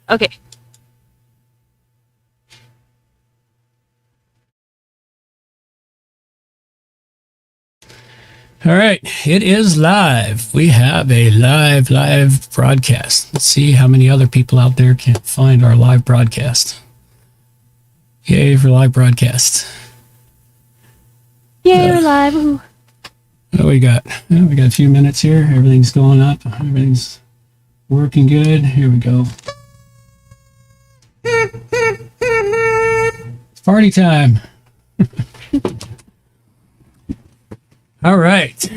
Okay. All right, it is live. We have a live broadcast. Let's see how many other people out there can find our live broadcast. Yay for live broadcast. Yay, we're live. Ooh. What do we got? Well, we got a few minutes here. Everything's going up. Everything's working good. Here we go. It's party time. All right.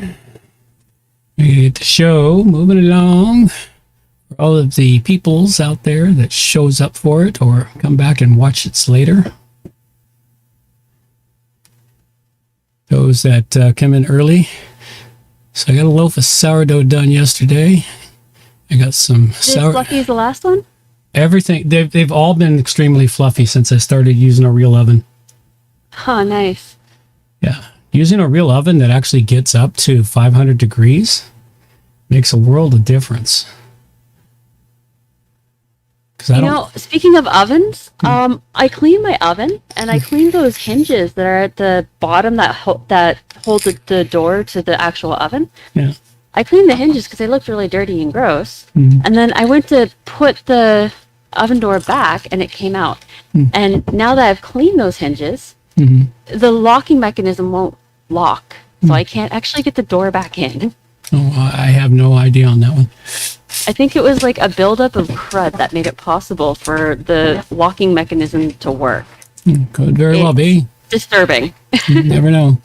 We get the show moving along. For all of the peoples out there that shows up for it or come back and watch it later. Those that come in early. So I got a loaf of sourdough done yesterday. I got some sourdough. Fluffy as the last one? Everything. They've all been extremely fluffy since I started using a real oven. Oh, nice. Yeah. Using a real oven that actually gets up to 500 degrees makes a world of difference. Speaking of ovens, I clean my oven and I clean those hinges that are at the bottom that hold the door to the actual oven. Yeah. I clean the hinges because they looked really dirty and gross. And then I went to put the oven door back and it came out. And now that I've cleaned those hinges, the locking mechanism won't lock. So I can't actually get the door back in. Oh, I have no idea on that one. I think it was like a buildup of crud that made it possible for the locking mechanism to work. Could very well be. Disturbing. You never know.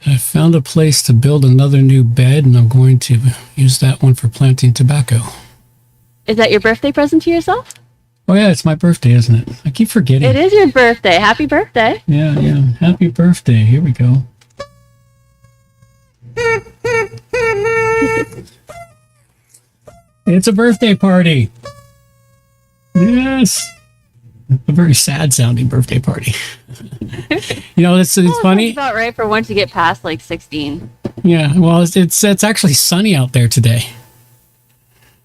I found a place to build another new bed, and I'm going to use that one for planting tobacco. Is that your birthday present to yourself? Oh, yeah, it's my birthday, isn't it? I keep forgetting. It is your birthday. Happy birthday. Yeah. Happy birthday. Here we go. It's a birthday party. Yes. A very sad sounding birthday party. It's funny. That's about right for once you get past like 16. Yeah, well, it's actually sunny out there today.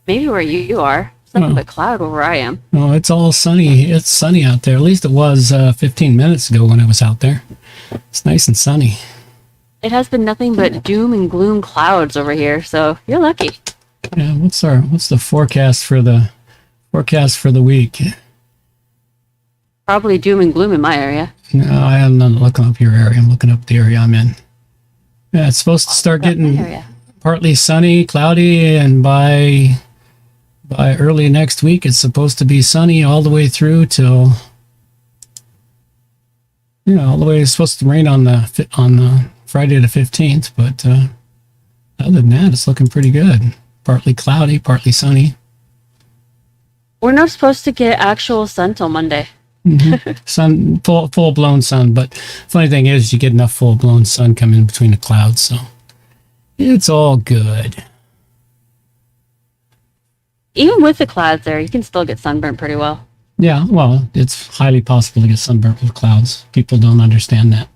Maybe where you are. It's nothing but cloud where I am. Oh, it's all sunny. It's sunny out there. At least it was 15 minutes ago when I was out there. It's nice and sunny. It has been nothing but doom and gloom clouds over here, so you're lucky. Yeah, what's the forecast for the week? Probably doom and gloom in my area. No, I am not looking up your area. I'm looking up the area I'm in. Yeah, it's supposed to start getting partly sunny, cloudy, and by early next week, it's supposed to be sunny all the way through till all the way. It's supposed to rain on the Friday the 15th, but other than that, it's looking pretty good. Partly cloudy, partly sunny. We're not supposed to get actual sun till Monday. Sun, full blown sun, but funny thing is, you get enough full blown sun coming in between the clouds, so it's all good. Even with the clouds there, you can still get sunburned pretty well. Yeah, well, it's highly possible to get sunburnt with clouds. People don't understand that.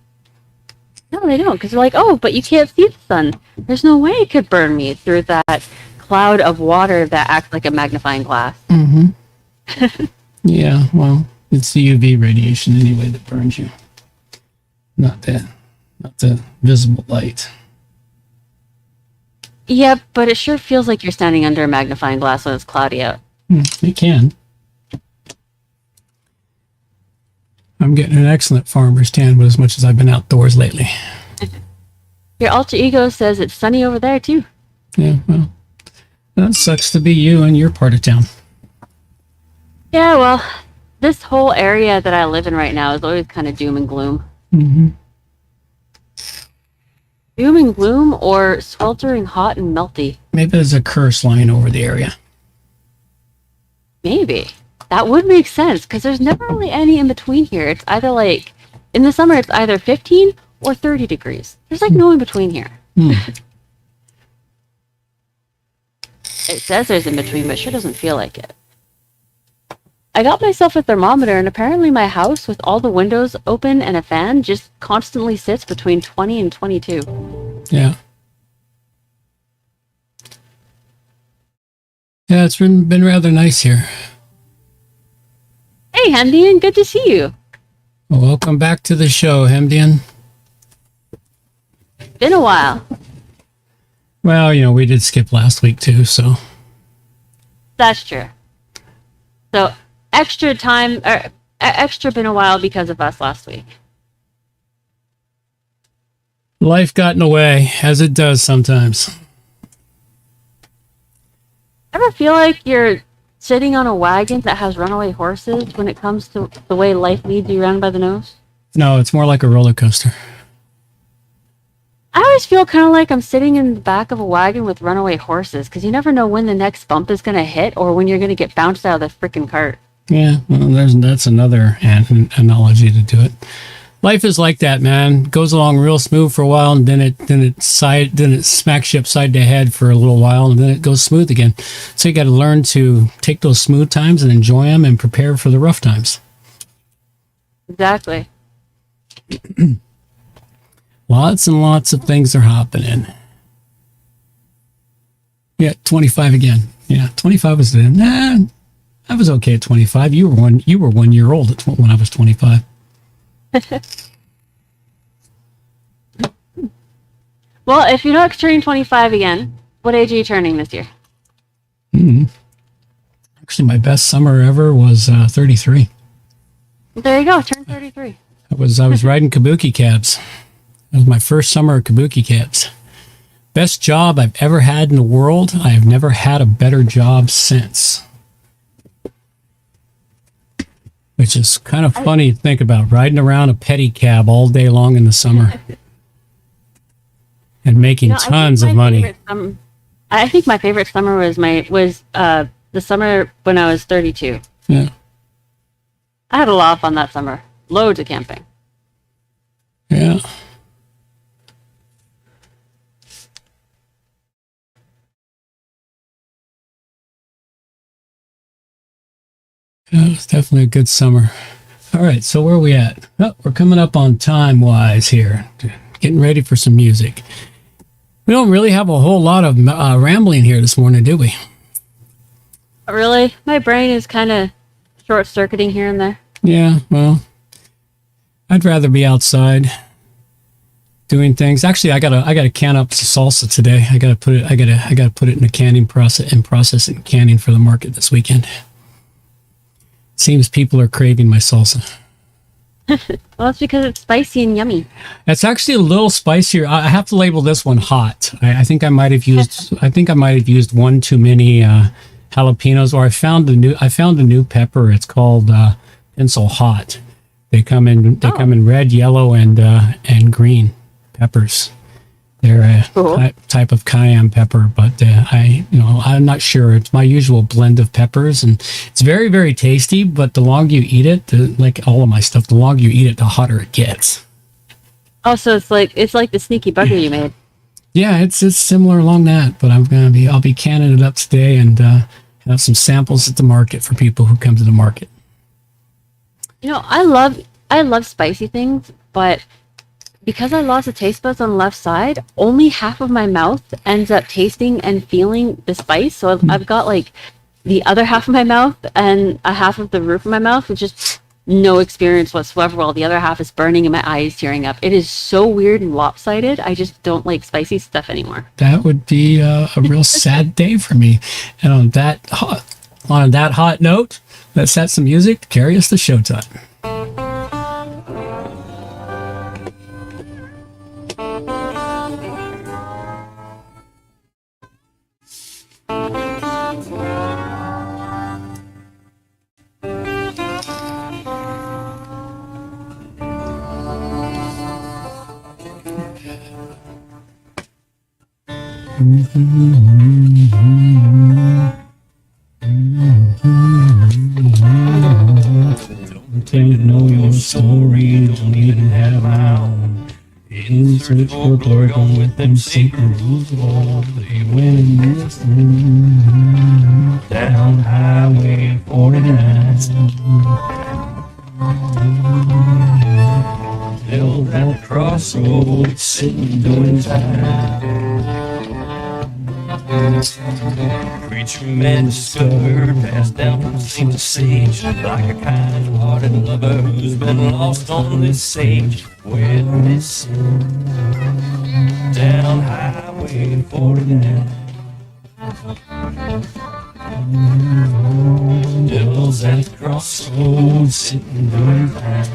No, they don't, because they're like, oh, but you can't see the sun. There's no way it could burn me through that cloud of water that acts like a magnifying glass. Yeah, well, it's the UV radiation anyway that burns you. Not the visible light. Yeah, but it sure feels like you're standing under a magnifying glass when it's cloudy out. It can. I'm getting an excellent farmer's tan as much as I've been outdoors lately. Your alter ego says it's sunny over there, too. Yeah, well, that sucks to be you in your part of town. Yeah, well, this whole area that I live in right now is always kind of doom and gloom. Doom and gloom or sweltering hot and melty? Maybe there's a curse lying over the area. Maybe. That would make sense, because there's never really any in between here. It's either like, in the summer, it's either 15 or 30 degrees. There's like no in between here. It says there's in between, but it sure doesn't feel like it. I got myself a thermometer, and apparently my house, with all the windows open and a fan, just constantly sits between 20 and 22. Yeah. Yeah, it's been rather nice here. Hey, Hemdian, good to see you. Well, welcome back to the show, Hemdian. Been a while. Well, we did skip last week too, so. That's true. So, extra time, or extra been a while because of us last week. Life got in the way, as it does sometimes. Ever feel like you're sitting on a wagon that has runaway horses when it comes to the way life leads you around by the nose? No, it's more like a roller coaster. I always feel kind of like I'm sitting in the back of a wagon with runaway horses, because you never know when the next bump is going to hit or when you're going to get bounced out of the freaking cart. Yeah, well, that's another analogy to do it. Life is like that, man. Goes along real smooth for a while, and then it smacks you upside the head for a little while, and then it goes smooth again. So you got to learn to take those smooth times and enjoy them, and prepare for the rough times. Exactly. Lots and lots of things are happening. Yeah, 25 again. Yeah, 25 was then. Nah, I was okay at 25. You were 1 year old when I was 25. Well, if you're not turning 25 again, what age are you turning this year? Actually, my best summer ever was 33. There you go, turn 33. I was riding kabuki cabs. It was my first summer of kabuki cabs. Best job I've ever had in the world. I have never had a better job since. Which is kind of funny to think about, riding around a pedicab all day long in the summer. And making tons of money. I think my favorite summer was the summer when I was 32. Yeah. I had a lot of fun that summer. Loads of camping. Yeah. Yeah, it was definitely a good summer. All right, so where are we at? Oh, we're coming up on time-wise here. Getting ready for some music. We don't really have a whole lot of rambling here this morning, do we? Really? My brain is kind of short-circuiting here and there. Yeah, well, I'd rather be outside doing things. Actually, I gotta can up salsa today. I gotta put it in a canning process and process it in canning for the market this weekend. Seems people are craving my salsa. Well, it's because it's spicy and yummy. It's actually a little spicier. I have to label this one hot. I think I might have used one too many jalapenos, or I found a new pepper. It's called pencil hot. They come in red, yellow, and green peppers. They're a cool type of cayenne pepper, but I'm not sure. It's my usual blend of peppers, and it's very, very tasty. But the longer you eat it, like all of my stuff, the longer you eat it, the hotter it gets. Oh, so it's like the sneaky bugger you made. Yeah, it's similar along that. But I'll be canning it up today and have some samples at the market for people who come to the market. I love spicy things, but because I lost the taste buds on the left side, only half of my mouth ends up tasting and feeling the spice. So I've got like the other half of my mouth and a half of the roof of my mouth with just no experience whatsoever, while the other half is burning and my eyes tearing up. It is so weird and lopsided. I just don't like spicy stuff anymore. That would be a real sad day for me. And on that hot note, let's set some music to carry us to showtime. Don't know your story, don't even have my own. In search for glory, going with them sacred rules of old. They went and listened down Highway 49. Till that crossroad, sitting doing time. true man discovered, passed down from sage to sage, like a kind-hearted lover who's been lost on this sage. Went missing down Highway 49. Devils at the crossroads, sitting doing time.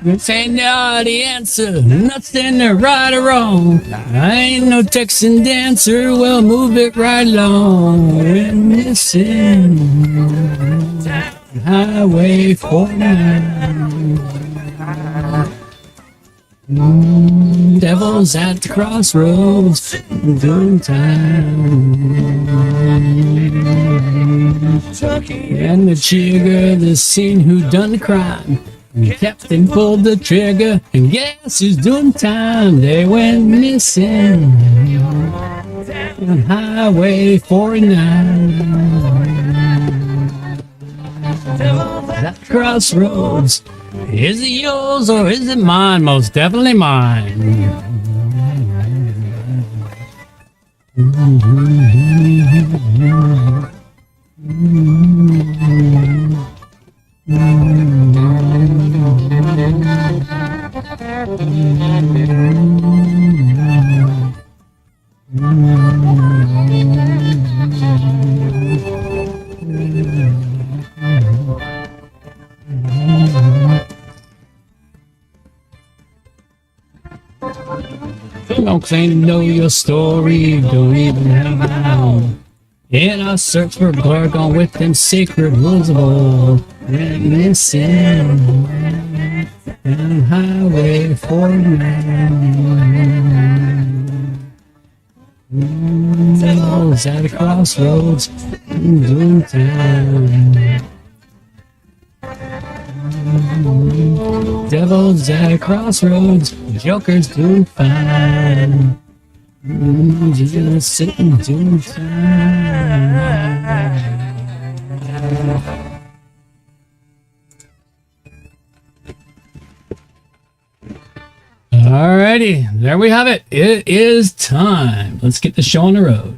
This ain't now the answer, nothing to right or wrong. I ain't no Texan dancer, well move it right along. We're missing Highway 49. Devils at the crossroads, doing time. And the chigger, the scene who done the crime. Captain pulled the trigger, and guess who's doing time? They went missing on Highway 49. That crossroads, is it yours or is it mine? Most definitely mine. Don't claim to know your story, don't even have my own. In our search for Gorgon with them sacred rules of old, went missing on Highway 49. Devils at the crossroads, doing time. Devils at the crossroads, jokers doing fine. Just sitting doing time. Alrighty, there we have it. It is time. Let's get the show on the road.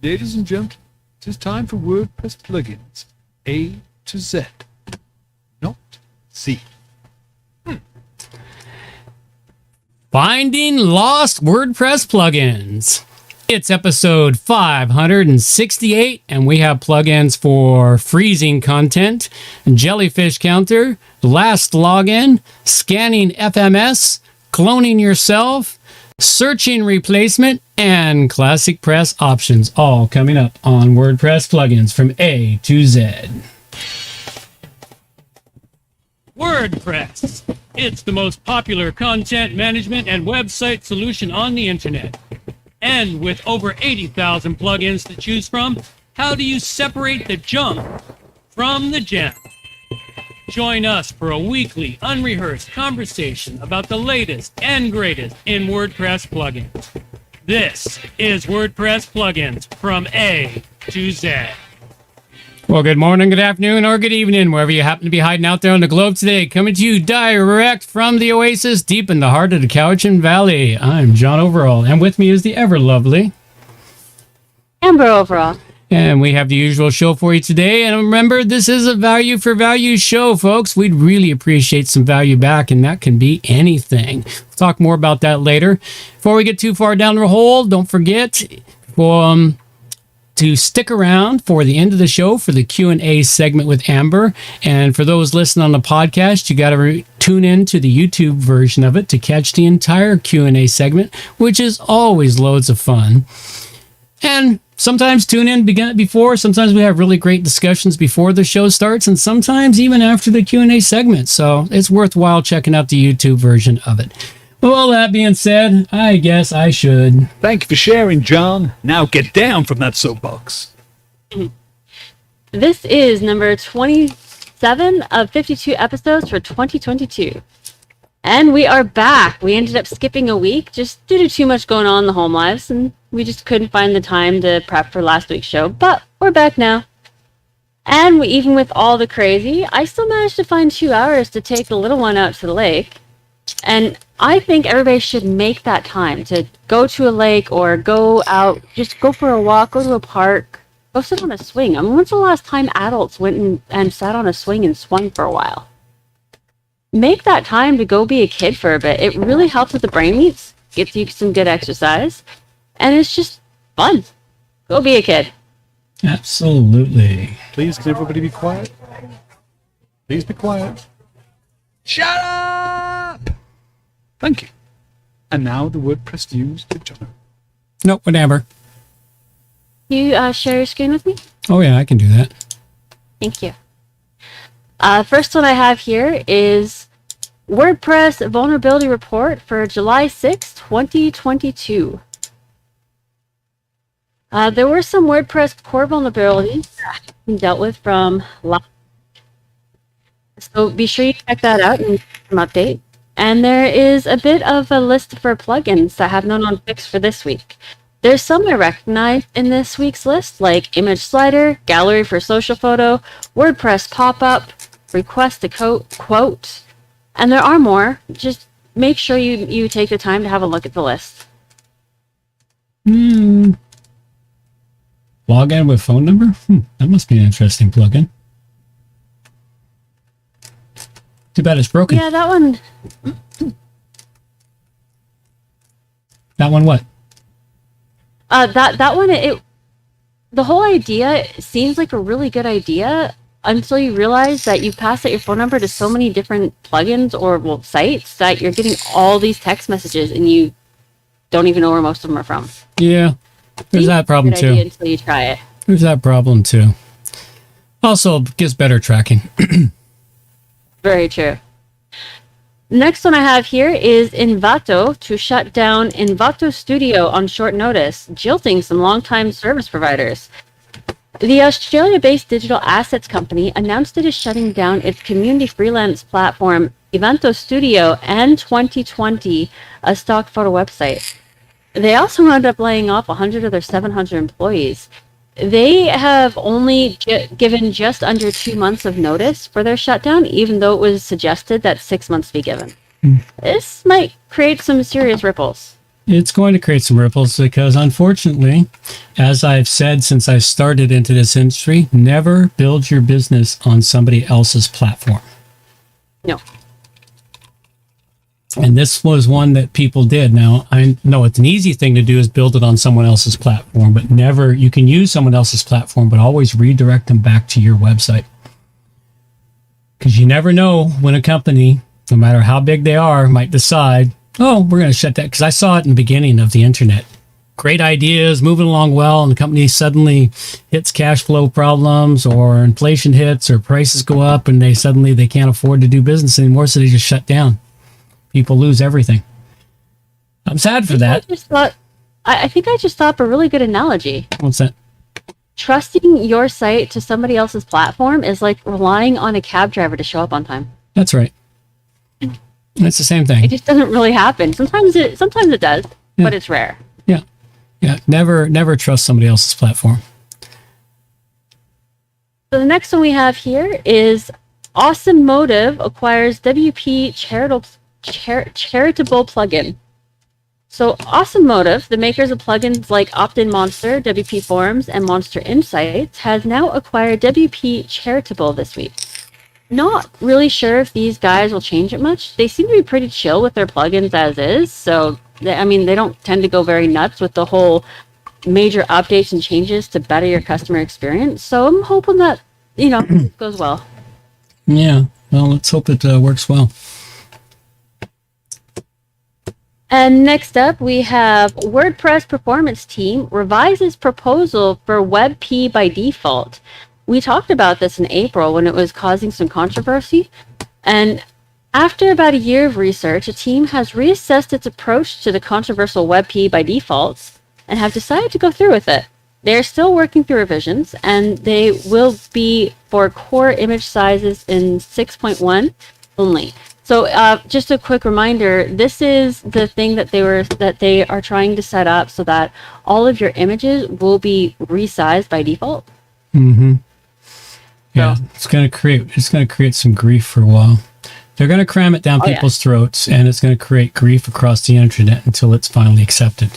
Ladies and gentlemen, it is time for WordPress plugins A to Z, not Z. Finding lost WordPress plugins. It's episode 568, and we have plugins for freezing content, Jellyfish counter, last login, scanning FMS, cloning yourself, searching replacement, and ClassicPress options, all coming up on WordPress plugins from A to Z. WordPress. It's the most popular content management and website solution on the internet. And with over 80,000 plugins to choose from, how do you separate the junk from the gem? Join us for a weekly, unrehearsed conversation about the latest and greatest in WordPress plugins. This is WordPress plugins from A to Z. Well, good morning, good afternoon, or good evening, wherever you happen to be hiding out there on the globe today. Coming to you direct from the oasis deep in the heart of the Cowichan Valley. I'm John Overall, and with me is the ever lovely Amber Overall. And we have the usual show for you today. And remember, this is a value for value show, folks. We'd really appreciate some value back, and that can be anything. We'll talk more about that later. Before we get too far down the hole, don't forget to stick around for the end of the show for the Q&A segment with Amber. And for those listening on the podcast, you got to tune in to the YouTube version of it to catch the entire Q&A segment, which is always loads of fun. And sometimes tune in before. Sometimes we have really great discussions before the show starts, and sometimes even after the Q&A segment. So it's worthwhile checking out the YouTube version of it. Well, that being said, I guess I should. Thank you for sharing, John. Now get down from that soapbox. This is number 27 of 52 episodes for 2022. And we are back. We ended up skipping a week just due to too much going on in the home lives, and we just couldn't find the time to prep for last week's show. But we're back now. And even with all the crazy, I still managed to find 2 hours to take the little one out to the lake. And I think everybody should make that time to go to a lake or go out, just go for a walk, go to a park, go sit on a swing. I mean, when's the last time adults went and sat on a swing and swung for a while? Make that time to go be a kid for a bit. It really helps with the brain meats, gets you some good exercise, and it's just fun. Go be a kid. Absolutely. Please, can everybody be quiet? Please be quiet. Shut up! Thank you. And now the WordPress news to John. Nope, whatever. You share your screen with me? Oh, yeah, I can do that. Thank you. First one I have here is WordPress vulnerability report for July 6, 2022. There were some WordPress core vulnerabilities dealt with from last. So be sure you check that out and some update. And there is a bit of a list for plugins that have no known fix for this week. There's some I recognize in this week's list, like Image Slider, Gallery for Social Photo, WordPress Pop-Up, Request a Quote, and there are more. Just make sure you take the time to have a look at the list. Log in with phone number? That must be an interesting plugin. Too bad it's broken. Yeah, that one. That one what? That one, the whole idea seems like a really good idea until you realize that you pass out your phone number to so many different plugins or sites that you're getting all these text messages and you don't even know where most of them are from. Yeah, there's that problem too. Until you try it. There's that problem too. Also, gives better tracking. Very true. Next one I have here is Envato to shut down Envato Studio on short notice, jilting some longtime service providers. The Australia-based digital assets company announced it is shutting down its community freelance platform, Envato Studio, and 2020, a stock photo website. They also wound up laying off 100 of their 700 employees. They have only given just under 2 months of notice for their shutdown, even though it was suggested that 6 months be given. This might create some serious ripples. It's going to create some ripples because, unfortunately, as I've said since I started into this industry, never build your business on somebody else's platform. No. And this was one that people did. Now, I know it's an easy thing to do is build it on someone else's platform, but never, you can use someone else's platform, but always redirect them back to your website. Because you never know when a company, no matter how big they are, might decide, oh, we're going to shut that. Because I saw it in the beginning of the internet. Great ideas, moving along well, and the company suddenly hits cash flow problems or inflation hits or prices go up and they can't afford to do business anymore, so they just shut down. People lose everything. I'm sad for that. I think I just thought up a really good analogy. What's that? Trusting your site to somebody else's platform is like relying on a cab driver to show up on time. That's right. It's the same thing. It just doesn't really happen. Sometimes it does, but it's rare. Yeah. Never trust somebody else's platform. So the next one we have here is Awesome Motive acquires WP charitable plugin. So Awesome Motive, the makers of plugins like Opt-in Monster, WP Forums, and Monster Insights, has now acquired WP Charitable this week. Not really sure if these guys will change it much. They seem to be pretty chill with their plugins as is, so they don't tend to go very nuts with the whole major updates and changes to better your customer experience. So I'm hoping that, it goes well. Yeah, well, let's hope it works well. And next up, we have WordPress Performance Team revises proposal for WebP by default. We talked about this in April when it was causing some controversy. And After about a year of research, a team has reassessed its approach to the controversial WebP by default and have decided to go through with it. They're still working through revisions, and they will be for core image sizes in 6.1 only. So just a quick reminder, this is the thing that they are trying to set up so that all of your images will be resized by default. Mm-hmm. Yeah, so, it's gonna create some grief for a while. They're gonna cram it down people's throats, and it's gonna create grief across the internet until it's finally accepted.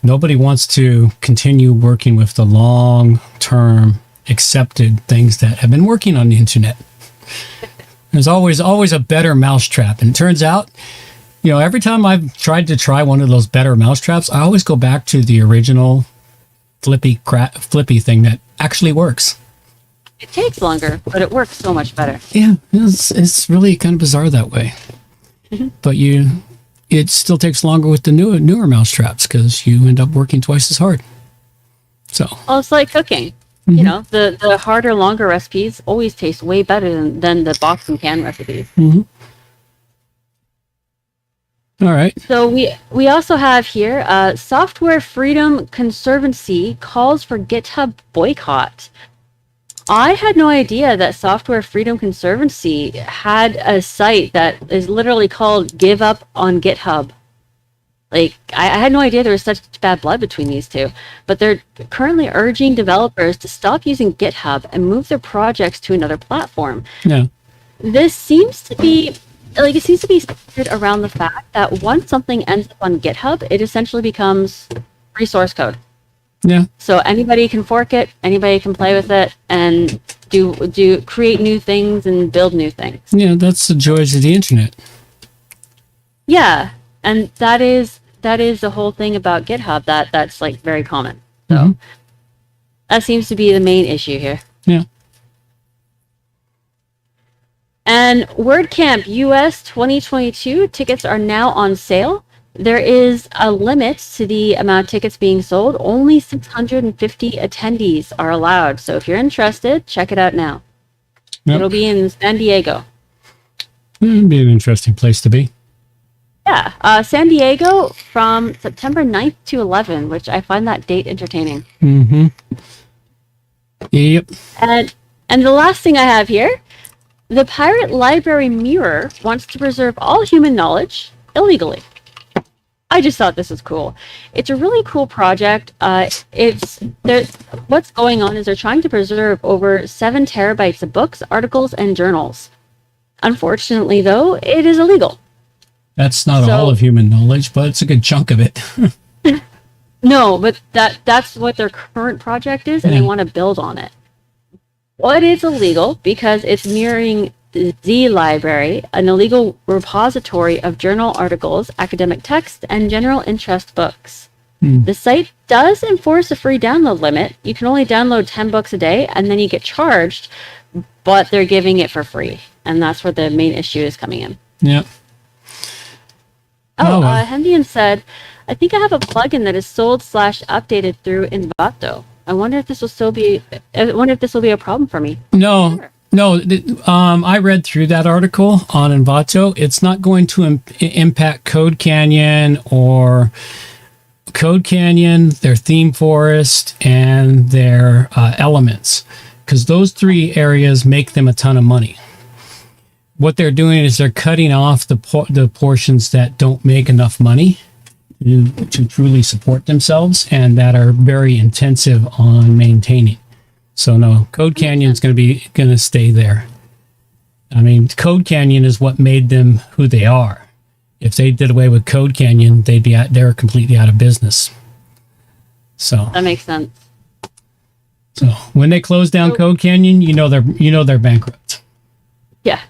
Nobody wants to continue working with the long-term accepted things that have been working on the internet. There's always a better mousetrap. And it turns out, every time I've tried to try one of those better mousetraps, I always go back to the original flippy thing that actually works. It takes longer, but it works so much better. Yeah, it's really kind of bizarre that way. Mm-hmm. But it still takes longer with the newer mousetraps because you end up working twice as hard. So. Well, it's like cooking. Mm-hmm. The harder, longer recipes always taste way better than the box and can recipes. Mm-hmm. All right. So we also have here Software Freedom Conservancy calls for GitHub boycott. I had no idea that Software Freedom Conservancy had a site that is literally called Give Up on GitHub. Like, I had no idea there was such bad blood between these two. But they're currently urging developers to stop using GitHub and move their projects to another platform. Yeah. This seems to be centered around the fact that once something ends up on GitHub, it essentially becomes free source code. Yeah. So anybody can fork it, anybody can play with it, and create new things and build new things. Yeah, that's the joys of the internet. Yeah, and that is the whole thing about GitHub that's like very common. So that seems to be the main issue here. Yeah. And WordCamp US 2022 tickets are now on sale. There is a limit to the amount of tickets being sold. Only 650 attendees are allowed. So if you're interested, check it out now. Yep. It'll be in San Diego. It'd be an interesting place to be. Yeah. San Diego from September 9th to 11th, which I find that date entertaining. Mm-hmm. Yep. And the last thing I have here, the Pirate Library Mirror wants to preserve all human knowledge illegally. I just thought this was cool. It's a really cool project. What's going on is they're trying to preserve over 7 terabytes of books, articles, and journals. Unfortunately, though, it is illegal. That's not all of human knowledge, but it's a good chunk of it. No, but that's what their current project is, and they want to build on it. What is illegal, because it's mirroring the library, an illegal repository of journal articles, academic text, and general interest books. The site does enforce a free download limit. You can only download 10 books a day, and then you get charged, but they're giving it for free. And that's where the main issue is coming in. Yeah. Hendian said, I think I have a plugin that is sold/updated through Envato. I wonder if this will be a problem for me. No. Sure. No, I read through that article on Envato. It's not going to impact Code Canyon, their theme forest, and their elements, because those 3 areas make them a ton of money. What they're doing is they're cutting off the portions that don't make enough money to truly support themselves and that are very intensive on maintaining. So no, Code Canyon's going to stay there. I mean, Code Canyon is what made them who they are. If they did away with Code Canyon, they're completely out of business. So that makes sense. So when they close down Code Canyon, they're bankrupt. Yeah.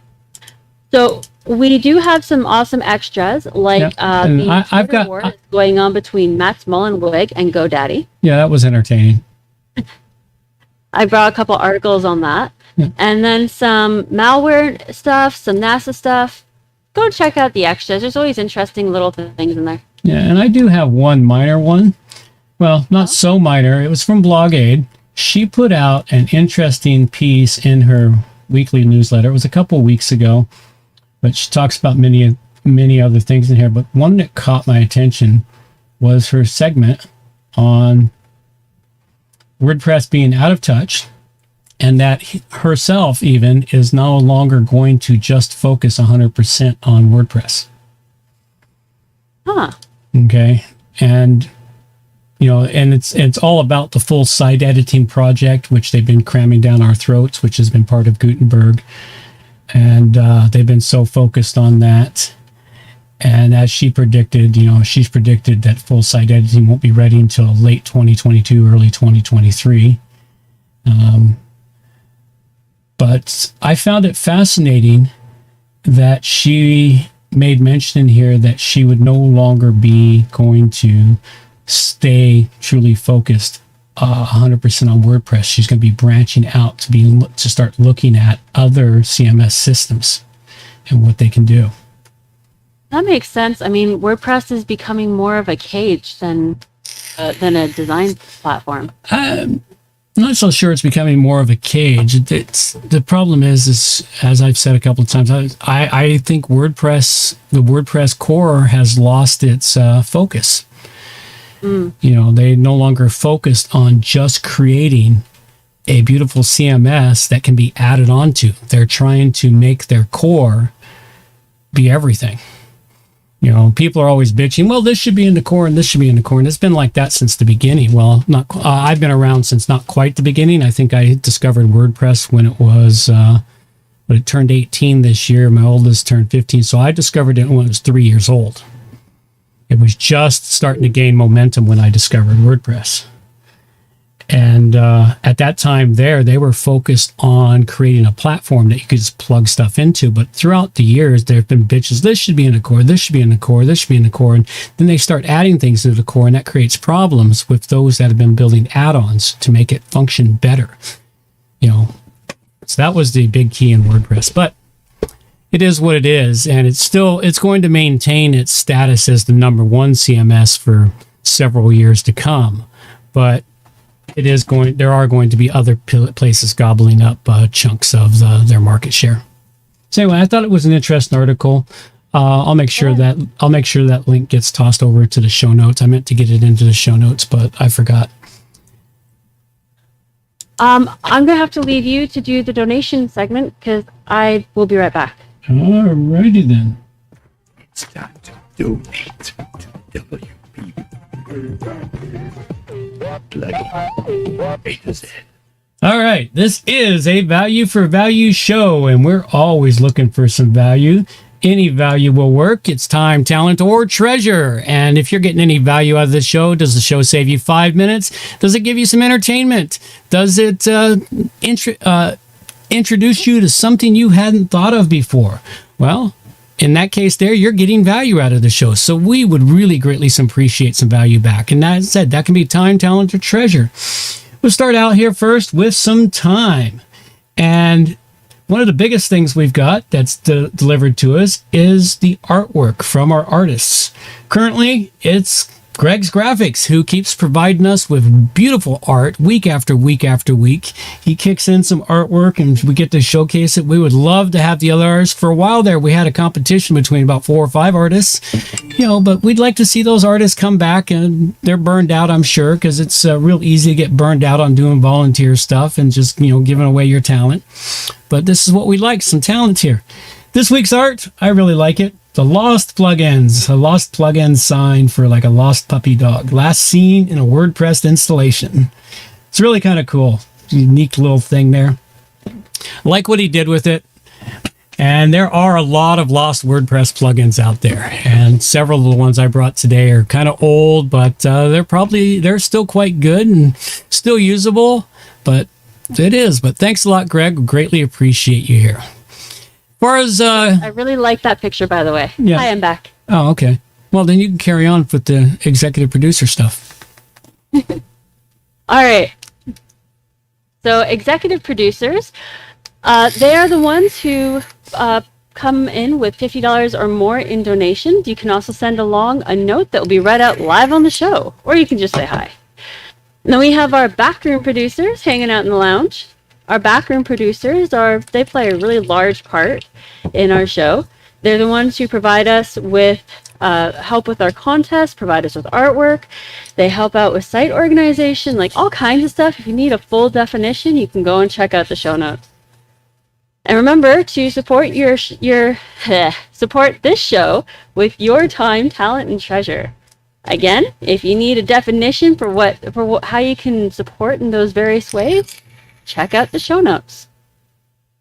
So we do have some awesome extras, like I've got war going on between Max Mullenweg and GoDaddy. Yeah, that was entertaining. I brought a couple articles on that. Yeah. And then some malware stuff, some NASA stuff. Go check out the extras. There's always interesting little things in there. Yeah, and I do have one minor one. Well, not so minor. It was from Blog Aid. She put out an interesting piece in her weekly newsletter. It was a couple weeks ago, but she talks about many other things in here. But one that caught my attention was her segment on WordPress being out of touch, and that herself even is no longer going to just focus 100% on WordPress. Huh. Okay. And, you know, and it's all about the full site editing project, which they've been cramming down our throats, which has been part of Gutenberg. And they've been so focused on that. And as she predicted, you know, she's predicted that full site editing won't be ready until late 2022, early 2023. But I found it fascinating that she made mention here that she would no longer be going to stay truly focused 100% on WordPress. She's going to be branching out to start looking at other CMS systems and what they can do. That makes sense. I mean, WordPress is becoming more of a cage than a design platform. I'm not so sure it's becoming more of a cage. The problem is as I've said a couple of times, I think the WordPress core has lost its focus. You know, they no longer focused on just creating a beautiful CMS that can be added onto. They're trying to make their core be everything. You know, people are always bitching, well, this should be in the core and this should be in the core. And it's been like that since the beginning. Well, I've been around since not quite the beginning. I think I discovered WordPress when it was, when it turned 18 this year. My oldest turned 15. So I discovered it when it was 3 years old. It was just starting to gain momentum when I discovered WordPress. And at that time they were focused on creating a platform that you could just plug stuff into. But throughout the years, there have been bitches, this should be in the core, this should be in the core, this should be in the core. And then they start adding things to the core, and that creates problems with those that have been building add-ons to make it function better. You know, so that was the big key in WordPress. But it is what it is, and it's going to maintain its status as the number one CMS for several years to come. But there are going to be other places gobbling up chunks of their market share. So anyway, I thought it was an interesting article. I'll make sure that link gets tossed over to the show notes. I meant to get it into the show notes, but I forgot. I'm gonna have to leave you to do the donation segment because I will be right back. Alrighty then. It's time to donate to WP. All right, this is a value for value show, and we're always looking for some value. Any value will work. It's time, talent, or treasure. And if you're getting any value out of the show, does the show save you 5 minutes? Does it give you some entertainment? Does it introduce you to something you hadn't thought of before? Well, in that case there, you're getting value out of the show. So we would really greatly appreciate some value back. And that said, that can be time, talent, or treasure. We'll start out here first with some time. And one of the biggest things we've got that's delivered to us is the artwork from our artists. Currently, it's Greg's Graphics, who keeps providing us with beautiful art week after week after week. He kicks in some artwork and we get to showcase it. We would love to have the other artists. For a while there, we had a competition between about 4 or 5 artists, you know, but we'd like to see those artists come back, and they're burned out, I'm sure, because it's real easy to get burned out on doing volunteer stuff and just, you know, giving away your talent. But this is what we like, some talent here. This week's art, I really like it. The Lost Plugins, a Lost Plugin sign for like a lost puppy dog. Last seen in a WordPress installation. It's really kind of cool. Unique little thing there. Like what he did with it. And there are a lot of lost WordPress plugins out there. And several of the ones I brought today are kind of old, but they're still quite good and still usable. But it is. But thanks a lot, Greg. Greatly appreciate you here. I really like that picture, by the way. Yeah. Hi, I'm back. Oh, okay. Well, then you can carry on with the executive producer stuff. All right. So executive producers, they are the ones who come in with $50 or more in donations. You can also send along a note that will be read out live on the show, or you can just say hi. And then we have our backroom producers hanging out in the lounge. Our backroom producers they play a really large part in our show. They're the ones who provide us with help with our contest, provide us with artwork. They help out with site organization, like all kinds of stuff. If you need a full definition, you can go and check out the show notes. And remember to support support this show with your time, talent, and treasure. Again, if you need a definition for how you can support in those various ways, check out the show notes.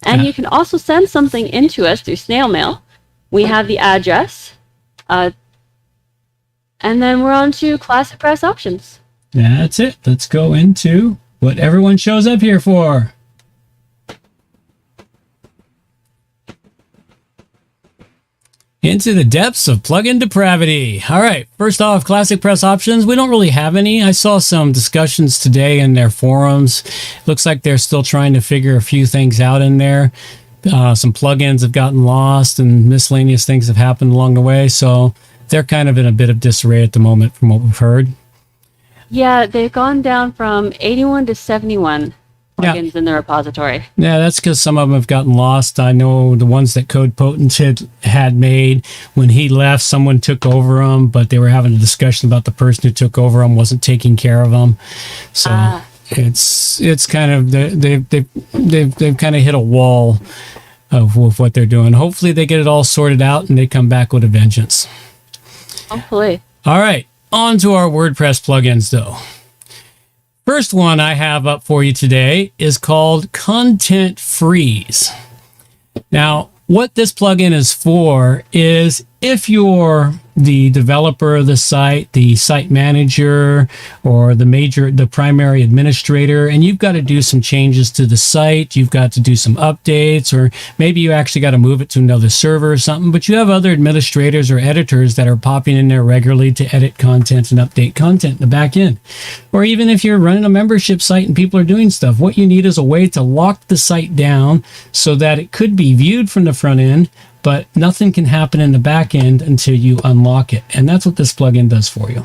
And you can also send something in to us through snail mail. We have the address. And then we're on to ClassicPress options. That's it. Let's go into what everyone shows up here for. Into the depths of plugin depravity. All right, first off, ClassicPress options. We don't really have any. I saw some discussions today in their forums. Looks like they're still trying to figure a few things out in there. Some plugins have gotten lost and miscellaneous things have happened along the way. So they're kind of in a bit of disarray at the moment from what we've heard. Yeah, they've gone down from 81 to 71 plugins in the repository. Yeah, that's because some of them have gotten lost. I know the ones that Code Potent had made, when he left, someone took over them, but they were having a discussion about the person who took over them wasn't taking care of them. So it's kind of they've kind of hit a wall of what they're doing. Hopefully they get it all sorted out and they come back with a vengeance. Hopefully. All right, on to our WordPress plugins though. First one I have up for you today is called Content Freeze. Now, what this plugin is for is if you're the developer of the site manager, or the primary administrator, and you've got to do some changes to the site, you've got to do some updates, or maybe you actually got to move it to another server or something, but you have other administrators or editors that are popping in there regularly to edit content and update content in the back end. Or even if you're running a membership site and people are doing stuff, what you need is a way to lock the site down so that it could be viewed from the front end, but nothing can happen in the back end until you unlock it. And that's what this plugin does for you.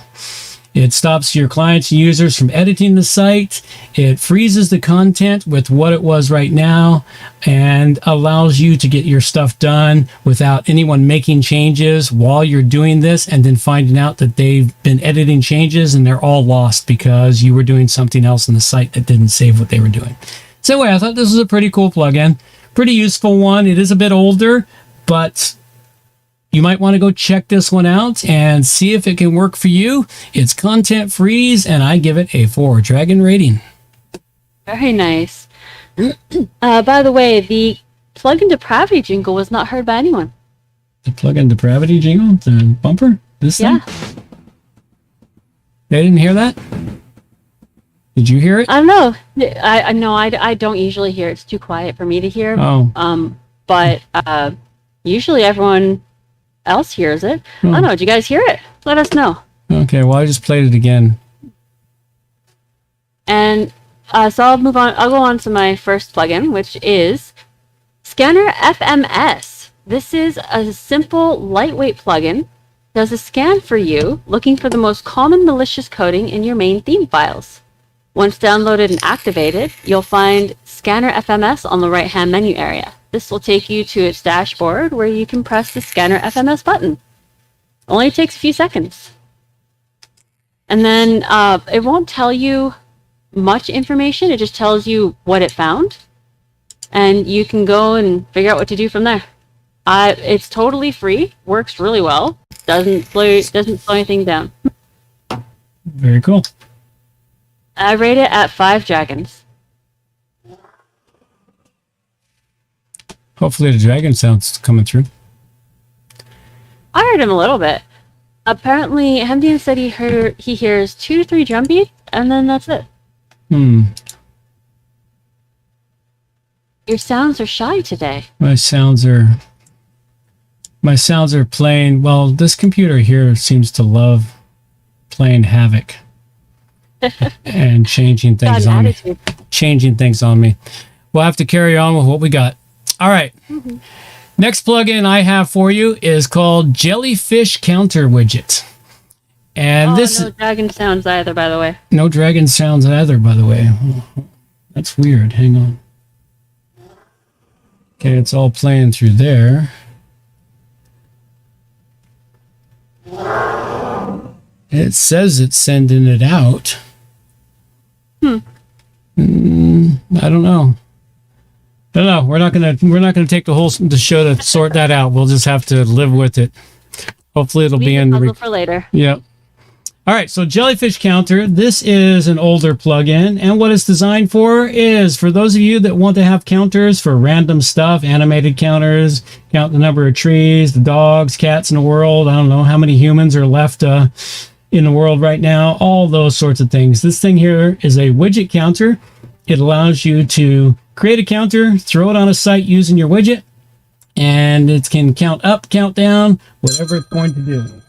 It stops your clients and users from editing the site. It freezes the content with what it was right now and allows you to get your stuff done without anyone making changes while you're doing this and then finding out that they've been editing changes and they're all lost because you were doing something else on the site that didn't save what they were doing. So anyway, I thought this was a pretty cool plugin. Pretty useful one. It is a bit older, but you might want to go check this one out and see if it can work for you. It's Content Freeze, and I give it a 4 dragon rating. Very nice. By the way, the plugin depravity jingle was not heard by anyone. The plugin depravity jingle? The bumper? This thing? They didn't hear that? Did you hear it? I don't know. I don't usually hear it. It's too quiet for me to hear. Oh. But usually everyone else hears it. I don't know. Did you guys hear it? Let us know. Okay, well, I just played it again. And so I'll move on. I'll go on to my first plugin, which is Scanner FMS. This is a simple, lightweight plugin. Does a scan for you, looking for the most common malicious coding in your main theme files. Once downloaded and activated, you'll find Scanner FMS on the right-hand menu area. This will take you to its dashboard where you can press the Scanner FMS button. Only takes a few seconds. And then it won't tell you much information. It just tells you what it found. And you can go and figure out what to do from there. It's totally free. Works really well. Doesn't slow anything down. Very cool. I rate it at 5 dragons. Hopefully the dragon sound's coming through. I heard him a little bit. Apparently, Hemdian said he hears 2 to 3 drum beats, and then that's it. Your sounds are shy today. My sounds are playing. Well, this computer here seems to love playing havoc and changing things on me. We'll have to carry on with what we got. All right. Next plugin I have for you is called Jellyfish Counter Widget. And no dragon sounds either, by the way. No dragon sounds either, by the way. That's weird. Hang on. Okay, it's all playing through there. It says it's sending it out. I don't know. We're not gonna take the show to sort that out. We'll just have to live with it. Hopefully, it'll be in the for later. Yep. All right, so Jellyfish Counter, this is an older plugin, and what it's designed for is for those of you that want to have counters for random stuff, animated counters, count the number of trees, the dogs, cats in the world, I don't know how many humans are left in the world right now, all those sorts of things. This thing here is a widget counter. It allows you to create a counter, throw it on a site using your widget, and it can count up, count down, whatever it's going to do.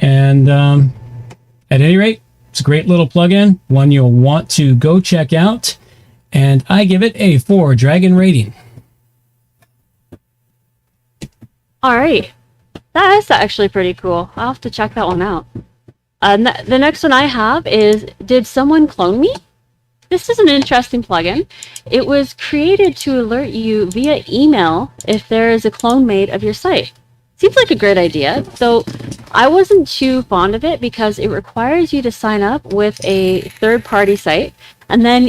And at any rate, it's a great little plugin, one you'll want to go check out. And I give it a 4 Dragon rating. All right. That is actually pretty cool. I'll have to check that one out. The next one I have is Did Someone Clone Me? This is an interesting plugin. It was created to alert you via email if there is a clone made of your site. Seems like a great idea, though I wasn't too fond of it because it requires you to sign up with a third-party site, and then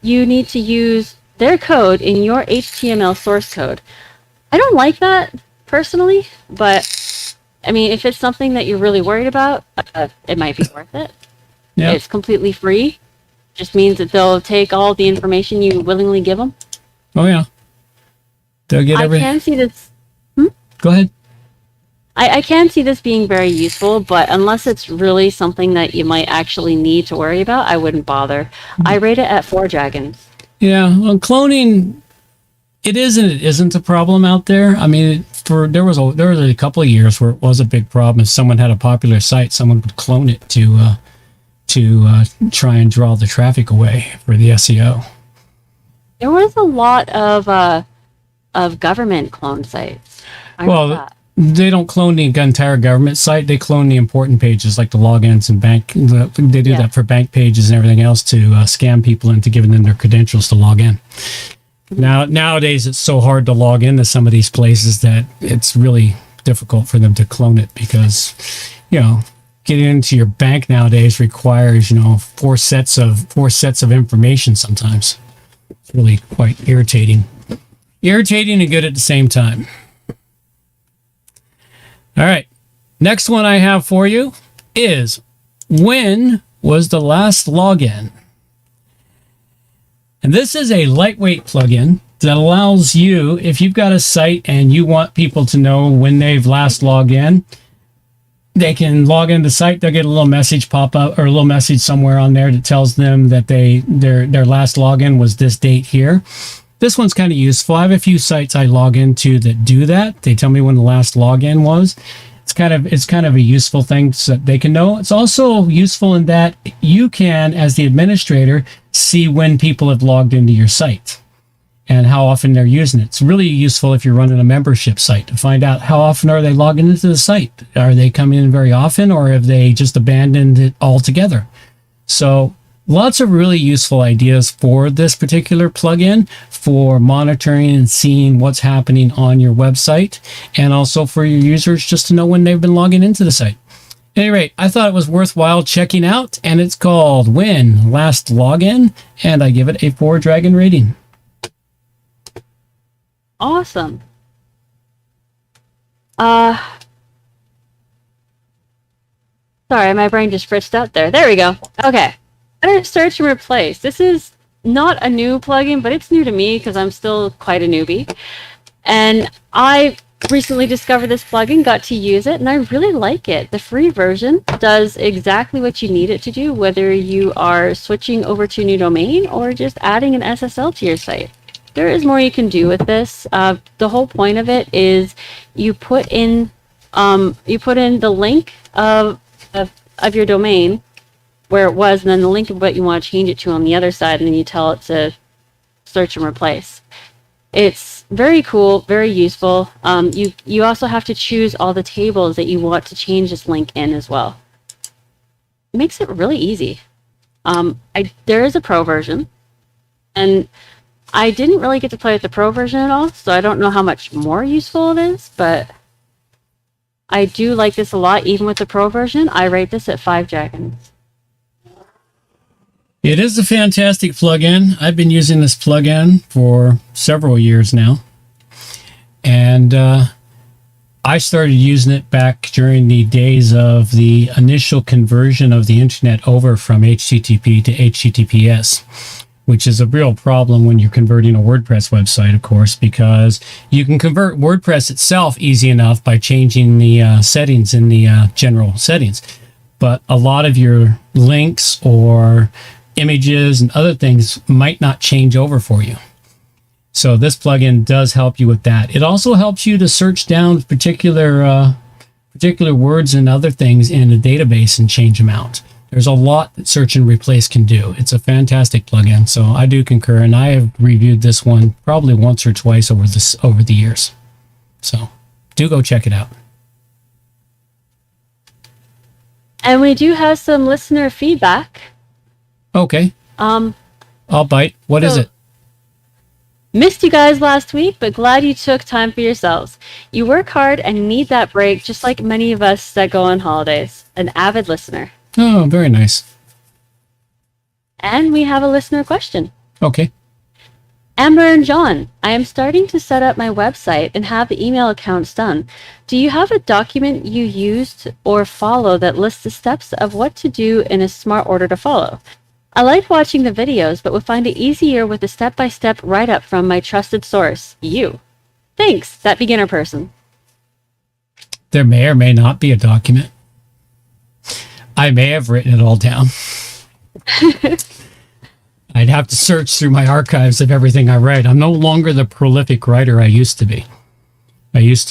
you need to use their code in your HTML source code. I don't like that, personally, but, I mean, if it's something that you're really worried about, it might be worth it. Yeah. It's completely free. Just means that they'll take all the information you willingly give them. Oh, yeah. They'll get everything. I can see this. Go ahead. I can see this being very useful, but unless it's really something that you might actually need to worry about, I wouldn't bother. I rate it at 4 dragons. Yeah, well, cloning, it is and it isn't a problem out there. I mean, there was a couple of years where it was a big problem. If someone had a popular site, someone would clone it to try and draw the traffic away for the SEO. There was a lot of government clone sites. They don't clone the entire government site. They clone the important pages like the logins and bank. They do that for bank pages and everything else to scam people into giving them their credentials to log in. Nowadays, it's so hard to log into some of these places that it's really difficult for them to clone it because, getting into your bank nowadays requires, 4 sets of information sometimes. It's really quite irritating. Irritating and good at the same time. All right, next one I have for you is when was the last login? And this is a lightweight plugin that allows you, if you've got a site and you want people to know when they've last logged in, they can log into the site, they'll get a little message pop up or a little message somewhere on there that tells them that their last login was this date here. This one's kind of useful. I have a few sites I log into that do that. They tell me when the last login was. It's kind of a useful thing so that they can know. It's also useful in that you can, as the administrator, see when people have logged into your site and how often they're using it. It's really useful if you're running a membership site to find out how often are they logging into the site. Are they coming in very often or have they just abandoned it altogether? So lots of really useful ideas for this particular plugin for monitoring and seeing what's happening on your website and also for your users just to know when they've been logging into the site. At any rate, I thought it was worthwhile checking out, and it's called When Last Login, and I give it a 4 Dragon rating. Awesome. Sorry, my brain just fritzed out there. There we go. Okay. Search and replace. This is not a new plugin, but it's new to me because I'm still quite a newbie. And I recently discovered this plugin, got to use it, and I really like it. The free version does exactly what you need it to do, whether you are switching over to a new domain or just adding an SSL to your site. There is more you can do with this. The whole point of it is you put in the link of your domain where it was, and then the link of what you want to change it to on the other side, and then you tell it to search and replace. It's very cool, very useful. You also have to choose all the tables that you want to change this link in as well. It makes it really easy. There is a pro version, and I didn't really get to play with the pro version at all, so I don't know how much more useful it is, but I do like this a lot. Even with the Pro version, I rate this at 5 dragons. It is a fantastic plugin. I've been using this plugin for several years now. And I started using it back during the days of the initial conversion of the internet over from HTTP to HTTPS, which is a real problem when you're converting a WordPress website, of course, because you can convert WordPress itself easy enough by changing the settings in the general settings. But a lot of your links or images and other things might not change over for you. So this plugin does help you with that. It also helps you to search down particular words and other things in a database and change them out. There's a lot that search and replace can do. It's a fantastic plugin, so I do concur, and I have reviewed this one probably once or twice over the years. So do go check it out. And we do have some listener feedback. Okay. I'll bite. What is it? Missed you guys last week, but glad you took time for yourselves. You work hard and need that break, just like many of us that go on holidays. An avid listener. Oh, very nice. And we have a listener question. Okay. Amber and John, I am starting to set up my website and have the email accounts done. Do you have a document you used or follow that lists the steps of what to do in a smart order to follow? I like watching the videos, but would find it easier with a step-by-step write-up from my trusted source, you. Thanks, that beginner person. There may or may not be a document. I may have written it all down. I'd have to search through my archives of everything I write. I'm no longer the prolific writer I used to be. I used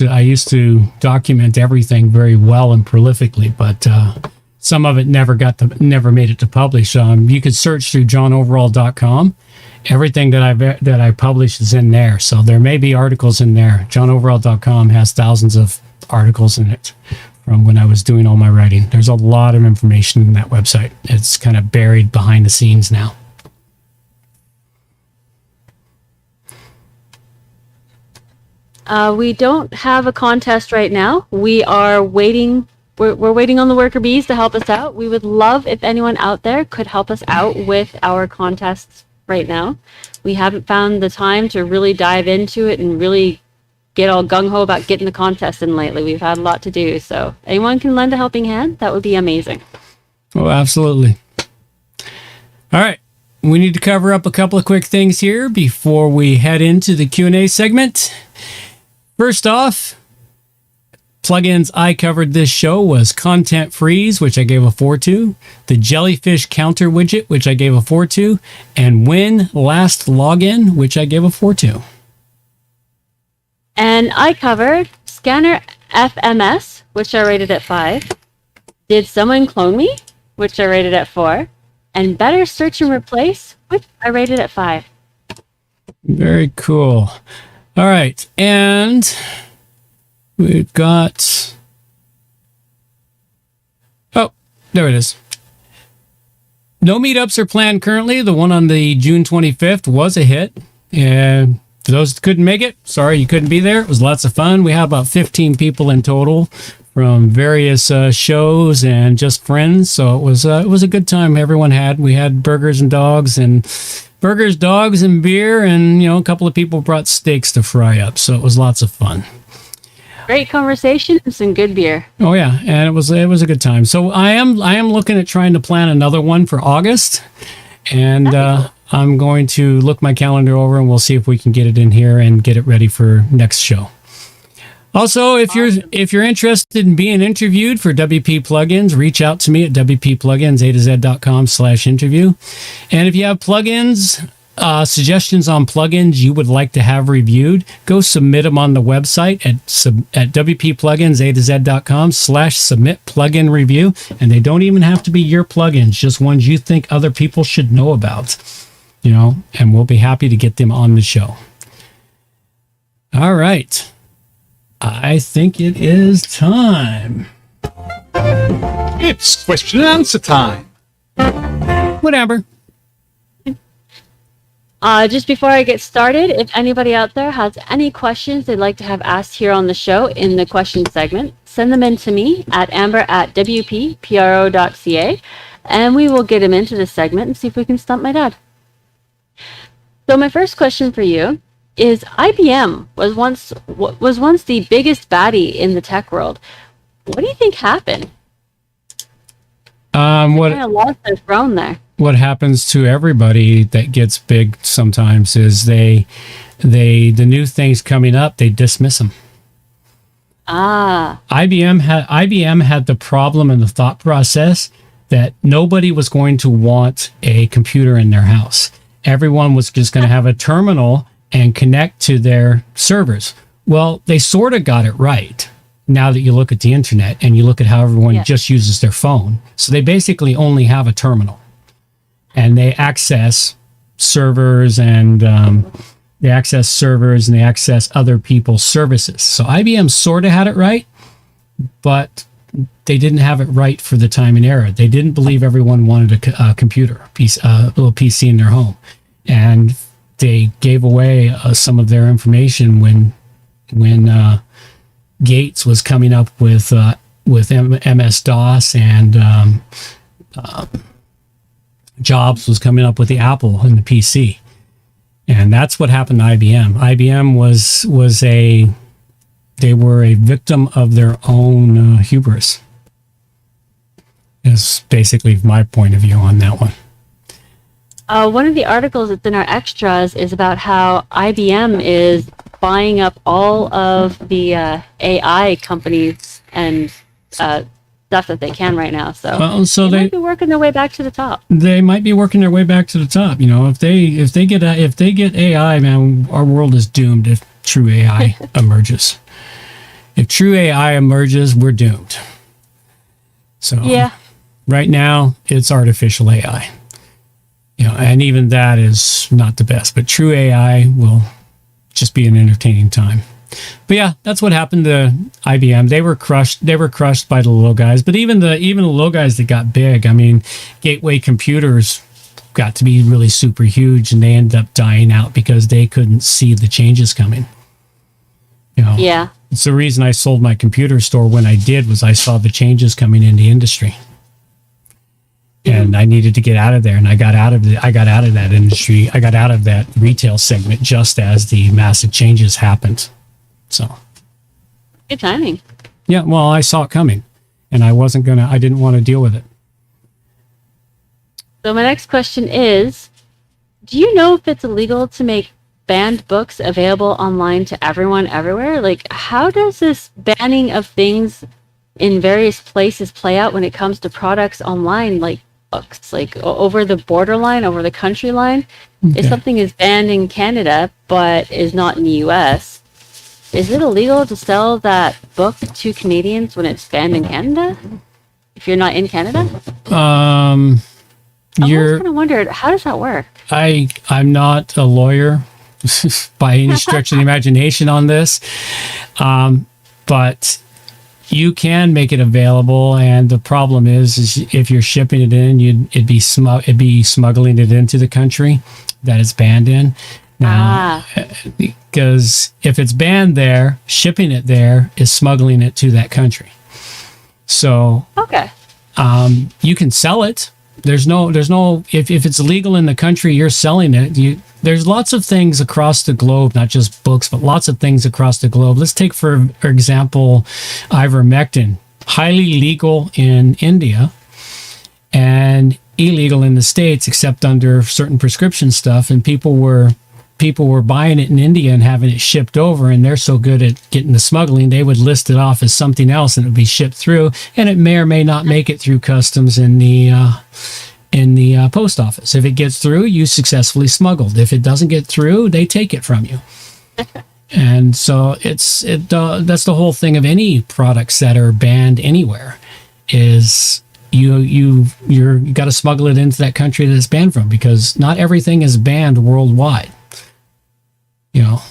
to document everything very well and prolifically, but some of it never made it to publish. You could search through johnoverall.com. Everything that I publish is in there. So there may be articles in there. johnoverall.com has thousands of articles in it from when I was doing all my writing. There's a lot of information in that website. It's kind of buried behind the scenes now. We don't have a contest right now. We are waiting. We're waiting on the worker bees to help us out. We would love if anyone out there could help us out with our contests right now. We haven't found the time to really dive into it and really get all gung-ho about getting the contest in lately. We've had a lot to do. So anyone can lend a helping hand, that would be amazing. Oh, absolutely. All right. We need to cover up a couple of quick things here before we head into the Q&A segment. First off, plugins I covered this show was Content Freeze, which I gave a 4 to, the Jellyfish Counter Widget, which I gave a 4 to, and Win Last Login, which I gave a 4 to. And I covered Scanner FMS, which I rated at 5, Did Someone Clone Me, which I rated at 4, and Better Search and Replace, which I rated at 5. Very cool. All right, and we've got... Oh, there it is. No meetups are planned currently. The one on the June 25th was a hit. And for those that couldn't make it, sorry you couldn't be there. It was lots of fun. We had about 15 people in total from various shows and just friends. So it was a good time everyone had. We had burgers, dogs, and beer, and a couple of people brought steaks to fry up. So it was lots of fun. Great conversation and some good beer. Oh yeah, and it was a good time. So I am looking at trying to plan another one for August, and I'm going to look my calendar over and we'll see if we can get it in here and get it ready for next show. Also, if you're interested in being interviewed for WP plugins, reach out to me at wpplugins.com/interview. And if you have plugins, suggestions on plugins you would like to have reviewed, go submit them on the website at wpplugins.com/submit plugin review. And they don't even have to be your plugins, just ones you think other people should know about, and we'll be happy to get them on the show. All right. I think it is time. It's question and answer time. Whatever. Just before I get started, if anybody out there has any questions they'd like to have asked here on the show in the question segment, send them in to me at amber@wppro.ca, and we will get them into this segment and see if we can stump my dad. So my first question for you is, IBM was once the biggest baddie in the tech world. What do you think happened? What kind of lost their throne there. What happens to everybody that gets big sometimes is the new things coming up, they dismiss them. IBM had the problem and the thought process that nobody was going to want a computer in their house. Everyone was just going to have a terminal and connect to their servers. Well, they sort of got it right. Now that you look at the internet and you look at how everyone just uses their phone. So they basically only have a terminal, and they access servers and they access other people's services. So IBM sort of had it right, but they didn't have it right for the time and era. They didn't believe everyone wanted a computer, a little PC in their home. And they gave away some of their information when Gates was coming up with MS-DOS, and Jobs was coming up with the Apple and the PC. And that's what happened to IBM. IBM they were a victim of their own hubris. Is basically my point of view on that one. One of the articles that's in our extras is about how IBM is buying up all of the AI companies and stuff that they can right now. So they might be working their way back to the top. They might be working their way back to the top. You know, if they get AI, man, our world is doomed if true AI emerges. If true AI emerges, we're doomed. So right now it's artificial AI. You know, and even that is not the best, but true AI will just be an entertaining time. But yeah, that's what happened to IBM. They were crushed by the little guys, but even the little guys that got big, I mean, Gateway Computers got to be really super huge, and they ended up dying out because they couldn't see the changes coming. You know, it's the reason I sold my computer store when I did, was I saw the changes coming in the industry. And I needed to get out of there, and I got out of that industry. I got out of that retail segment just as the massive changes happened. So, good timing. Yeah, well, I saw it coming, and I didn't want to deal with it. So my next question is, do you know if it's illegal to make banned books available online to everyone everywhere? Like, how does this banning of things in various places play out when it comes to products online, like books, like over the borderline, over the country line? Okay. If something is banned in Canada but is not in the US, is it illegal to sell that book to Canadians when it's banned in Canada? If you're not in Canada? I always kind of wondered, how does that work? I'm not a lawyer by any stretch of the imagination on this, but you can make it available, and the problem is if you're shipping it in, it'd be smuggling it into the country that it's banned in. Now, because if it's banned there, shipping it there is smuggling it to that country. So you can sell it. There's no if it's illegal in the country you're selling it, there's lots of things across the globe, not just books, but lots of things across the globe. Let's take for example ivermectin, highly legal in India and illegal in the States except under certain prescription stuff, and people were buying it in India and having it shipped over, and they're so good at getting the smuggling, they would list it off as something else and it would be shipped through, and it may or may not make it through customs in the post office. If it gets through, you successfully smuggled. If it doesn't get through, they take it from you. And so that's the whole thing of any products that are banned anywhere, is you got to smuggle it into that country that it's banned from, because not everything is banned worldwide. You know,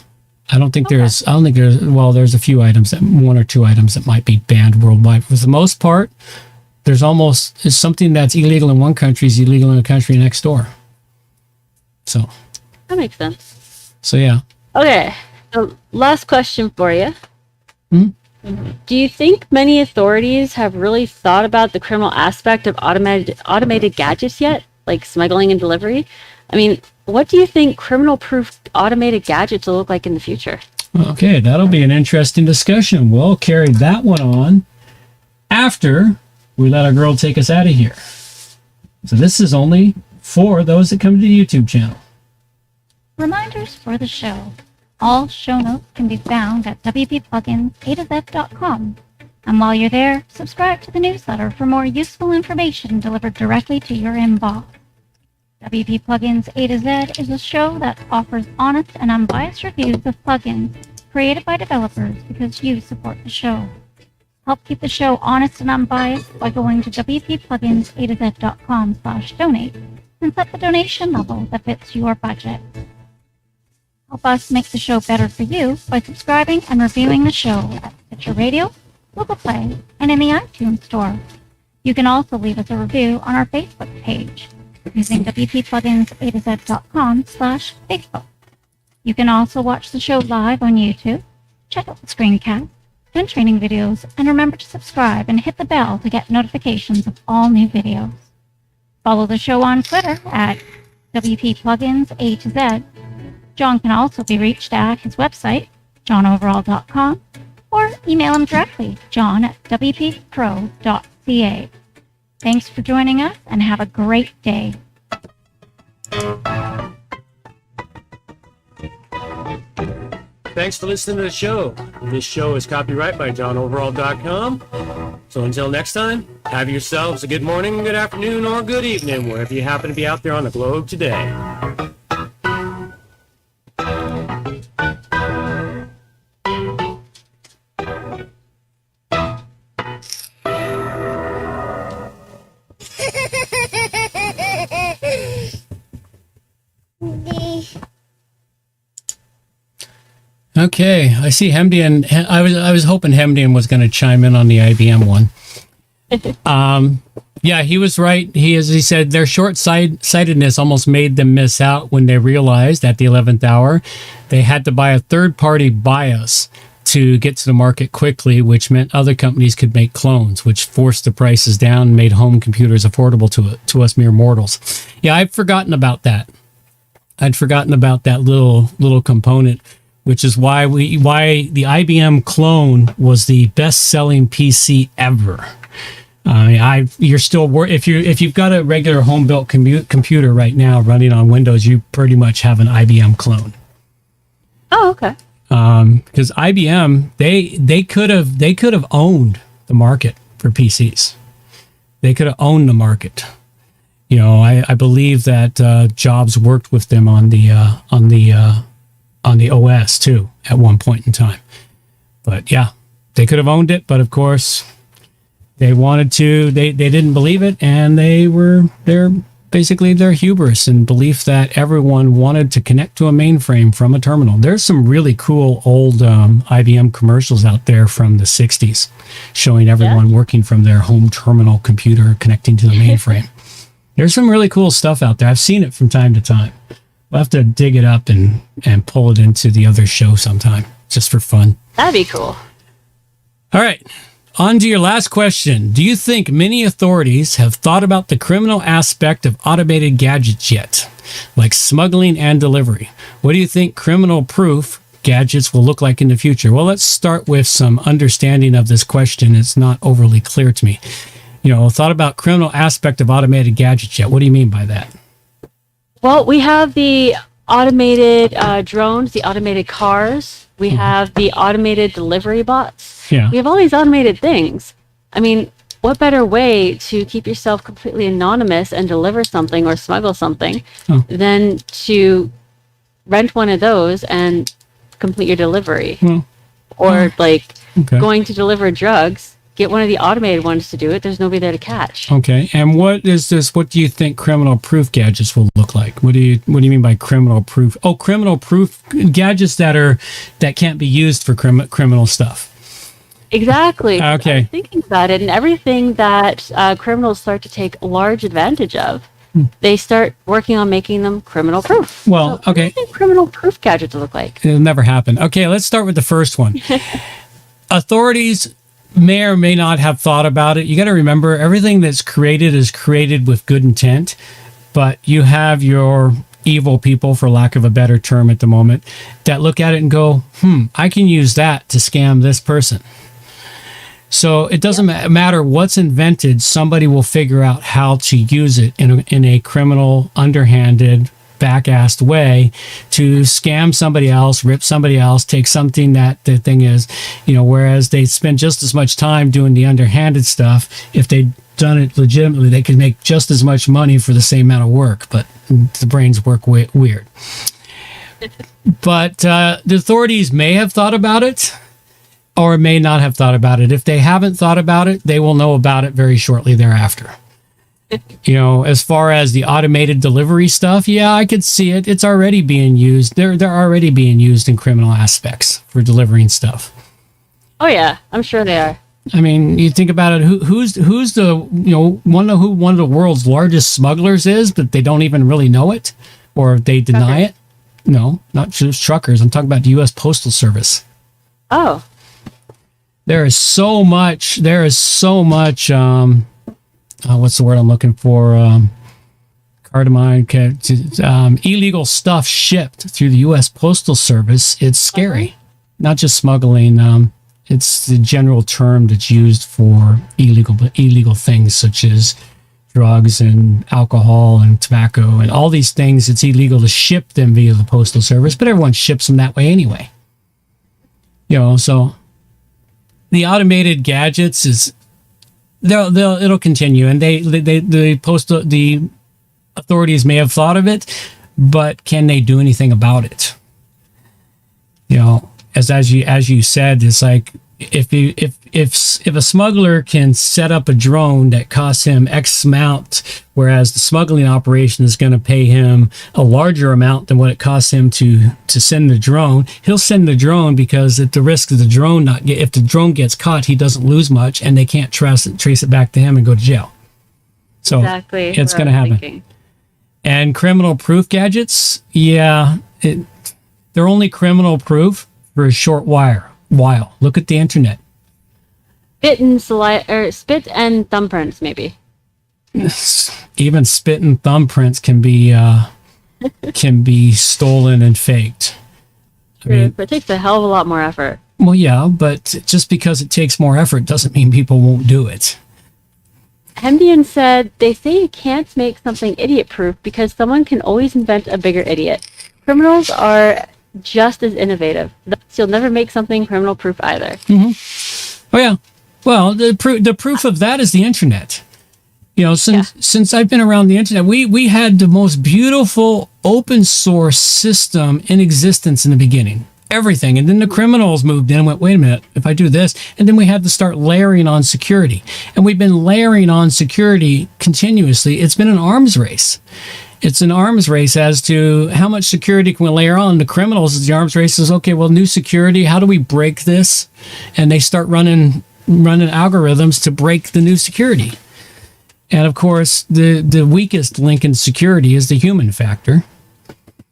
there's a few items, one or two items that might be banned worldwide. For the most part, there's something that's illegal in one country is illegal in a country next door. So that makes sense. So yeah. Okay. So last question for you. Do you think many authorities have really thought about the criminal aspect of automated gadgets yet, like smuggling and delivery? I mean, what do you think criminal-proof automated gadgets will look like in the future? Okay, that'll be an interesting discussion. We'll carry that one on after we let our girl take us out of here. So this is only for those that come to the YouTube channel. Reminders for the show. All show notes can be found at wppluginsa2z.com. And while you're there, subscribe to the newsletter for more useful information delivered directly to your inbox. WP Plugins A to Z is a show that offers honest and unbiased reviews of plugins created by developers because you support the show. Help keep the show honest and unbiased by going to wppluginsa2z.com/donate and set the donation level that fits your budget. Help us make the show better for you by subscribing and reviewing the show at Stitcher Radio, Google Play, and in the iTunes Store. You can also leave us a review on our Facebook page using wppluginsa2z.com/Facebook. You can also watch the show live on YouTube, check out the screencast, and training videos, and remember to subscribe and hit the bell to get notifications of all new videos. Follow the show on Twitter at WPPluginsA2Z. John can also be reached at his website, johnoverall.com, or email him directly, john@wppro.ca. Thanks for joining us, and have a great day. Thanks for listening to the show. This show is copyright by johnoverall.com. So until next time, have yourselves a good morning, good afternoon, or good evening, wherever you happen to be out there on the globe today. Okay, I see Hemdian. I was hoping Hemdian was going to chime in on the IBM one. Yeah, he was right. As he said, their short-sightedness almost made them miss out when they realized at the 11th hour they had to buy a third-party BIOS to get to the market quickly, which meant other companies could make clones, which forced the prices down and made home computers affordable to us mere mortals. Yeah, I'd forgotten about that. I'd forgotten about that little component, which is why the IBM clone was the best-selling PC ever. You're still if you've got a regular home-built computer right now running on Windows, you pretty much have an IBM clone. Oh, okay. Because IBM they could have owned the market for PCs. They could have owned the market. You know, I believe that Jobs worked with them on the OS too at one point in time. But yeah, they could have owned it, but of course they wanted to, they didn't believe it, and they're basically their hubris and belief that everyone wanted to connect to a mainframe from a terminal. There's some really cool old IBM commercials out there from the 60s showing everyone working from their home terminal computer connecting to the mainframe. There's some really cool stuff out there. I've seen it from time to time. We'll have to dig it up and pull it into the other show sometime, just for fun. That'd be cool. All right. On to your last question. Do you think many authorities have thought about the criminal aspect of automated gadgets yet, like smuggling and delivery? What do you think criminal-proof gadgets will look like in the future? Well, let's start with some understanding of this question. It's not overly clear to me. You know, thought about criminal aspect of automated gadgets yet? What do you mean by that? Well, we have the automated drones, the automated cars. We have the automated delivery bots. Yeah. We have all these automated things. I mean, what better way to keep yourself completely anonymous and deliver something or smuggle something than to rent one of those and complete your delivery? Or going to deliver drugs. Get one of the automated ones to do it. There's nobody there to catch. Okay. And what do you think criminal proof gadgets will look like? What do you mean by criminal proof? Oh, criminal proof gadgets that can't be used for criminal stuff. Exactly. Okay. I was thinking about it, and everything that criminals start to take large advantage of, they start working on making them criminal proof. Well, okay. What do you think criminal proof gadgets look like? It'll never happen. Okay, let's start with the first one. authorities may or may not have thought about it. You got to remember, everything that's created is created with good intent, but you have your evil people, for lack of a better term at the moment, that look at it and go, I can use that to scam this person. So it doesn't matter what's invented, somebody will figure out how to use it in a criminal, underhanded, back-assed way to scam somebody else, rip somebody else, take something that the thing is, whereas they spend just as much time doing the underhanded stuff. If they'd done it legitimately, they could make just as much money for the same amount of work, but the brains work weird. But the authorities may have thought about it or may not have thought about it. If they haven't thought about it, they will know about it very shortly thereafter. As far as the automated delivery stuff, I could see it. It's already being used. They're already being used in criminal aspects for delivering stuff. Oh yeah, I'm sure they are. I mean, you think about it. Who's the one of the world's largest smugglers is, but they don't even really know it, or they deny it. No, not just truckers. I'm talking about the U.S. Postal Service. Oh. There is so much. What's the word I'm looking for? Illegal stuff shipped through the U.S. Postal Service. It's scary. Not just smuggling. It's the general term that's used for illegal things such as drugs and alcohol and tobacco and all these things. It's illegal to ship them via the Postal Service, but everyone ships them that way anyway. So the automated gadgets it'll continue, and the authorities may have thought of it, but can they do anything about it? As you said, it's like if a smuggler can set up a drone that costs him X amount, whereas the smuggling operation is going to pay him a larger amount than what it costs him to send the drone, he'll send the drone because at the risk of the drone if the drone gets caught, he doesn't lose much, and they can't trace it back to him and go to jail. So exactly, it's going to happen. Thinking. And criminal proof gadgets, they're only criminal proof for a short while. Look at the internet. Spit and thumbprints, maybe. Even spit and thumbprints can be stolen and faked. True, but it takes a hell of a lot more effort. Well, yeah, but just because it takes more effort doesn't mean people won't do it. Hemdian said, they say you can't make something idiot-proof because someone can always invent a bigger idiot. Criminals are just as innovative. Thus, you'll never make something criminal-proof either. Mm-hmm. Oh, yeah. Well, the proof of that is the internet. Since I've been around the internet, we had the most beautiful open source system in existence in the beginning. Everything. And then the criminals moved in and went, wait a minute, if I do this, and then we had to start layering on security. And we've been layering on security continuously. It's been an arms race. It's an arms race as to how much security can we layer on. The criminals, the arms race is, okay, well, new security, how do we break this? And they start running algorithms to break the new security. And of course, the weakest link in security is the human factor.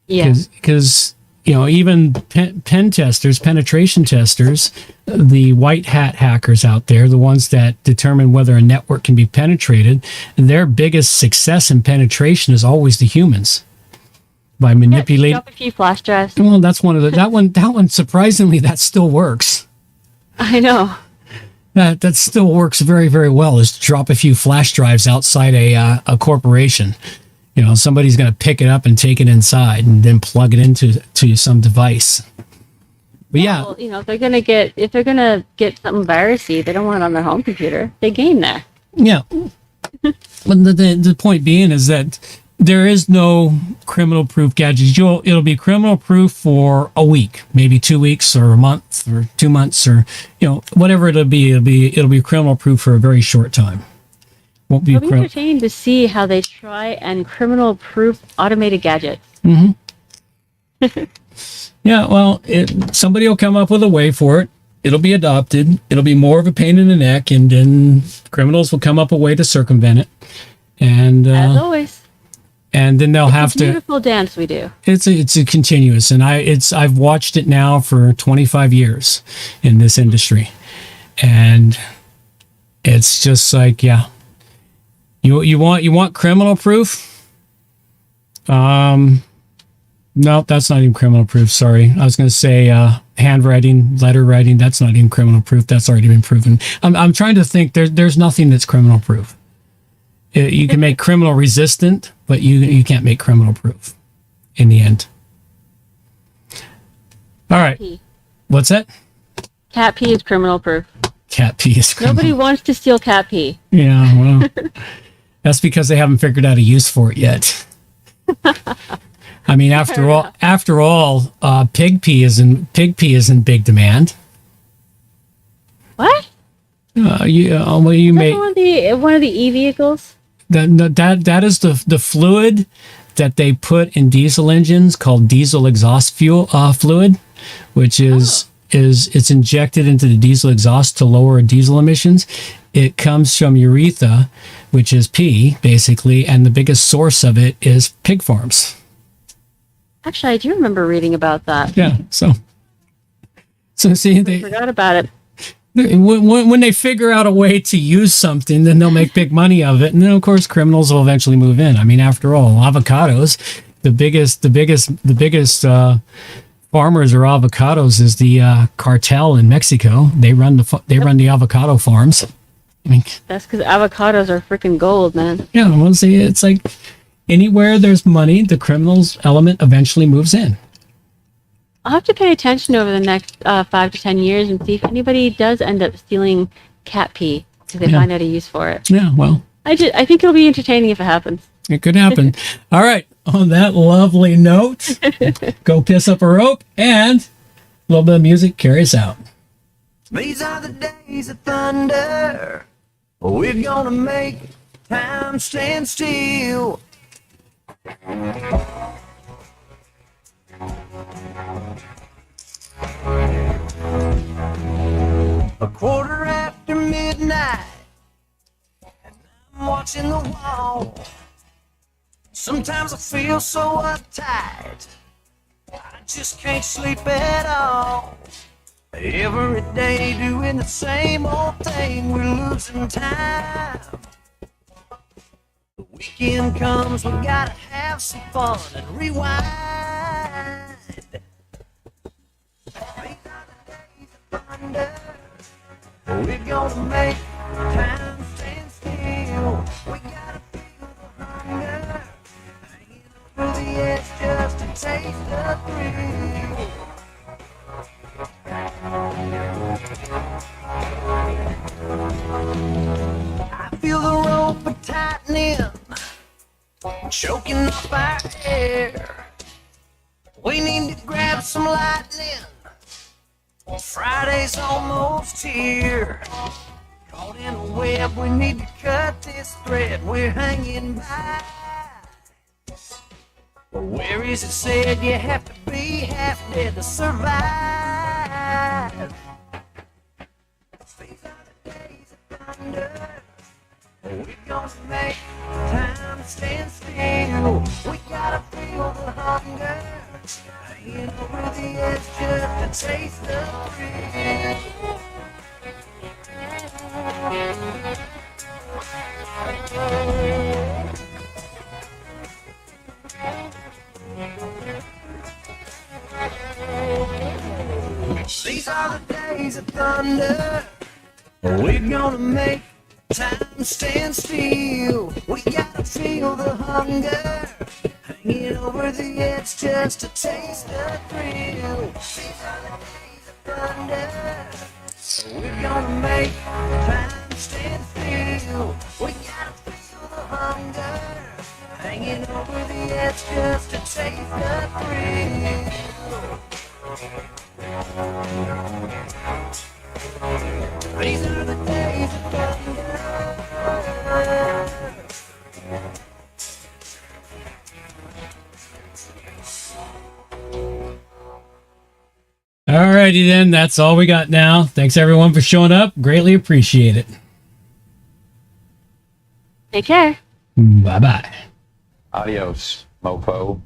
Yeah. Because even pen testers, penetration testers, the white hat hackers out there, the ones that determine whether a network can be penetrated, their biggest success in penetration is always the humans. By manipulating. Drop a few flash drives. Well, that's one of that one surprisingly that still works. I know. That still works very, very well, is to drop a few flash drives outside a corporation. Somebody's going to pick it up and take it inside and then plug it into some device. But well, if they're going to get something virusy, they don't want it on their home computer. They game there. Yeah. But the point being is that there is no criminal proof gadgets. It'll be criminal proof for a week, maybe 2 weeks or a month or 2 months or whatever it'll be criminal proof for a very short time. Won't be entertaining to see how they try and criminal proof automated gadgets. Mm-hmm. Yeah, well, somebody will come up with a way for it. It'll be adopted. It'll be more of a pain in the neck, and then criminals will come up with a way to circumvent it. And as always. and then they'll have to. Beautiful dance we do. It's a continuous, and I've watched it now for 25 years in this industry, and it's just like, yeah, you want criminal proof. No, that's not even criminal proof. Sorry, I was going to say handwriting, letter writing. That's not even criminal proof. That's already been proven. I'm trying to think. There's nothing that's criminal proof. You can make criminal resistant, but you can't make criminal proof in the end. All right. Pee. What's that? Cat pee is criminal proof. Cat pee is criminal. Nobody wants to steal cat pee. Yeah, well, that's because they haven't figured out a use for it yet. I mean, after all, pig pee is in big demand. What? You That's one of the e-vehicles? That is the fluid that they put in diesel engines called diesel exhaust fluid, which is it's injected into the diesel exhaust to lower diesel emissions. It comes from urethra, which is pee, basically, and the biggest source of it is pig farms. Actually, I do remember reading about that. Yeah, so see, they forgot about it. When they figure out a way to use something, then they'll make big money of it, and then of course criminals will eventually move in. I mean, after all, avocados, the biggest farmers or avocados is the cartel in Mexico. They run the avocado farms. I mean, that's because avocados are freaking gold, man. Yeah, well, see, it's like anywhere there's money, the criminals element eventually moves in. I'll have to pay attention over the next 5 to 10 years and see if anybody does end up stealing cat pee because they find out a use for it. Yeah, well, I think it'll be entertaining if it happens. It could happen. All right. On that lovely note, go piss up a rope and a little bit of music carry us out. These are the days of thunder. We're gonna make time stand still. A quarter after midnight, and I'm watching the wall. Sometimes I feel so uptight, I just can't sleep at all. Every day doing the same old thing, we're losing time. The weekend comes, we gotta have some fun and rewind. These are the days of thunder. We're gonna make time stand still. We gotta feel the hunger, hanging over the edge just to taste the thrill. I feel the rope tightening, choking up our air. We need to grab some lightning. Friday's almost here. Caught in a web, we need to cut this thread we're hanging by. But where is it said you have to be half dead to survive? These are the days of thunder. We're gonna make time stand still. We gotta feel the hunger, hanging over the edge just to taste the thrill. These are the days of thunder. We're gonna make time stand still. We gotta feel the hunger, hanging over the edge just to taste the thrill. These are the days of thunder. We're gonna make time stand still. We gotta feel the hunger, hanging over the edge just to taste the thrill. These are the days of thunder. Alrighty then, that's all we got now. Thanks everyone for showing up. Greatly appreciate it. Take care. Bye-bye. Adios, mofo.